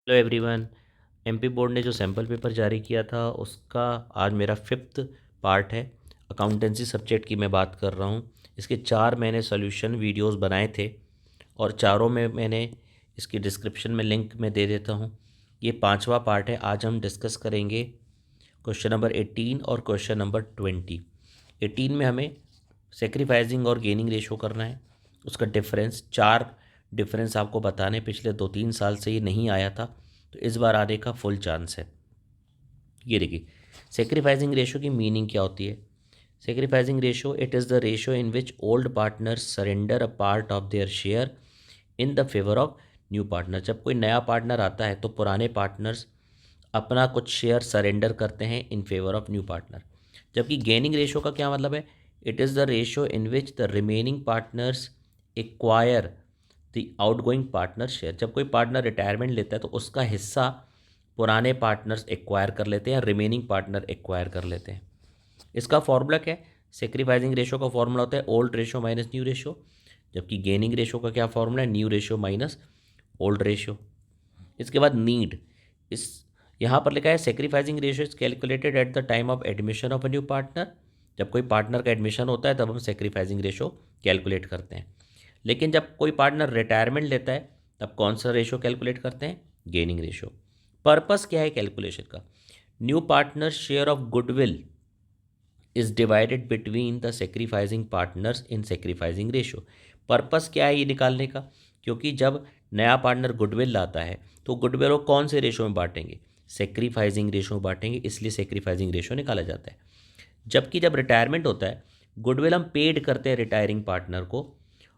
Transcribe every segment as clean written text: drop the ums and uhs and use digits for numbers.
Hello everyone. MP board ने जो sample paper जारी किया था उसका आज मेरा 5th पार्ट है। अकाउंटेंसी सब्जेक्ट की मैं बात कर रहा हूँ। इसके 4 मैंने सॉल्यूशन वीडियोस बनाए थे और चारों में मैंने इसकी डिस्क्रिप्शन में लिंक में दे देता हूँ। ये 5वां पार्ट है। आज हम डिस्कस करेंगे क्वेश्चन नंबर 18 और क्वेश्चन नंबर 20। 18 में हमें सेक्रीफाइसिंग और गेनिंग रेशो करना है। उसका डिफरेंस 4 डिफरेंस आपको बताने, पिछले 2-3 साल से ये नहीं आया था तो इस बार आने का फुल चांस है। ये देखिए, सेक्रीफाइसिंग रेशो की मीनिंग क्या होती है। Sacrificing ratio, it is the ratio in which old partners surrender a part of their share in the favour of new partner. जब कोई नया पार्टनर आता है तो पुराने पार्टनर्स अपना कुछ शेयर सरेंडर करते हैं in favour of new partner. जबकि गेनिंग रेशो का क्या मतलब है, it is the ratio in which the remaining partners acquire the outgoing partner share. जब कोई पार्टनर रिटायरमेंट लेता है तो उसका हिस्सा पुराने पार्टनर्स एक्वायर कर लेते हैं, रिमेनिंग पार्टनर एक्वायर कर लेते हैं। इसका फॉर्मूला क्या है, सेक्रीफाइसिंग रेशो का फॉर्मूला होता है old ratio minus new ratio. जबकि गेनिंग रेशो का क्या फॉर्मूला है, new ratio minus old ratio. इसके बाद नीड, इस यहाँ पर लिखा है sacrificing ratio is calculated at the time of admission of a new partner. जब कोई पार्टनर का एडमिशन होता है तब हम सेक्रीफाइसिंग रेशो कैलकुलेट करते हैं। लेकिन जब कोई पार्टनर रिटायरमेंट लेता है तब कौन सा रेशो कैलकुलेट करते हैं, गेनिंग रेशो। पर्पस क्या है कैलकुलेशन का, new partner share of goodwill is divided between the sacrificing partners in sacrificing ratio. Purpose क्या है ये निकालने का, क्योंकि जब नया पार्टनर गुडविल लाता है तो गुडविल को कौन से रेशो में बांटेंगे, सेक्रीफाइसिंग रेशो में बांटेंगे, इसलिए सेक्रीफाइसिंग रेशो निकाला जाता है। जबकि जब रिटायरमेंट होता है गुडविल हम पेड करते हैं रिटायरिंग पार्टनर को,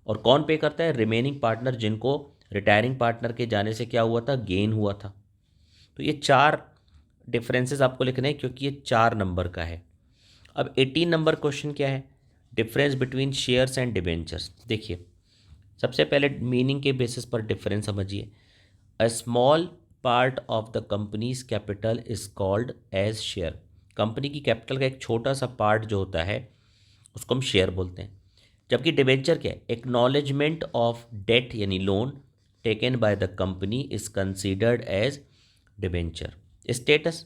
और कौन पे करता है, रिमेनिंग पार्टनर, जिनको रिटायरिंग पार्टनर के जाने से क्या हुआ था, गेन हुआ था। तो ये 4 डिफरेंसेस आपको लिखने हैं क्योंकि ये 4 नंबर का है। अब 18 नंबर क्वेश्चन क्या है, difference between shares and debentures. देखिए, सबसे पहले मीनिंग के बेसिस पर डिफरेंस समझिए। A small part of the company's capital is called as share. Company की कैपिटल का एक छोटा सा पार्ट जो होता है उसको हम शेयर बोलते हैं। जबकि डिबेंचर क्या है, एक्नॉलेजमेंट ऑफ डेट यानी loan taken by the company is considered as debenture. Status,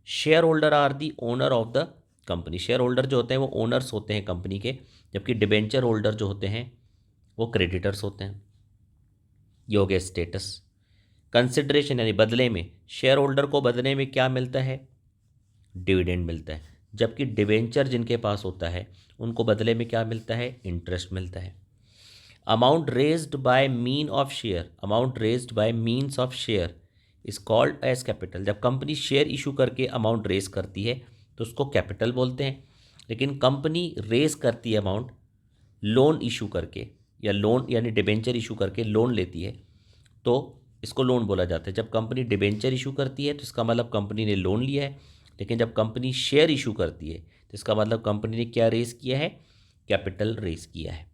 share holder are the owner of the company. Share holder जो होते हैं वो ओनर्स होते हैं कंपनी के, जबकि डिबेंचर होल्डर जो होते हैं वो क्रेडिटर्स होते हैं। ये हो गया स्टेटस। कंसिडरेशन यानी बदले में, शेयर होल्डर को बदले में क्या मिलता है, डिविडेंड मिलता है। जबकि डिबेंचर जिनके पास होता है उनको बदले में क्या मिलता है, इंटरेस्ट मिलता है। Amount raised by mean of share, amount raised by means of share is called as capital. जब कंपनी शेयर इशू करके अमाउंट रेज करती है तो उसको कैपिटल बोलते हैं। लेकिन कंपनी रेज करती है अमाउंट लोन इशू करके, या लोन यानी डिबेंचर इशू करके लोन लेती है तो इसको लोन बोला जाता है। जब कंपनी डिबेंचर इशू करती है तो इसका मतलब कंपनी ने लोन लिया है। लेकिन जब कंपनी शेयर इशू करती है तो इसका मतलब कंपनी ने क्या रेज किया है, कैपिटल रेज किया है।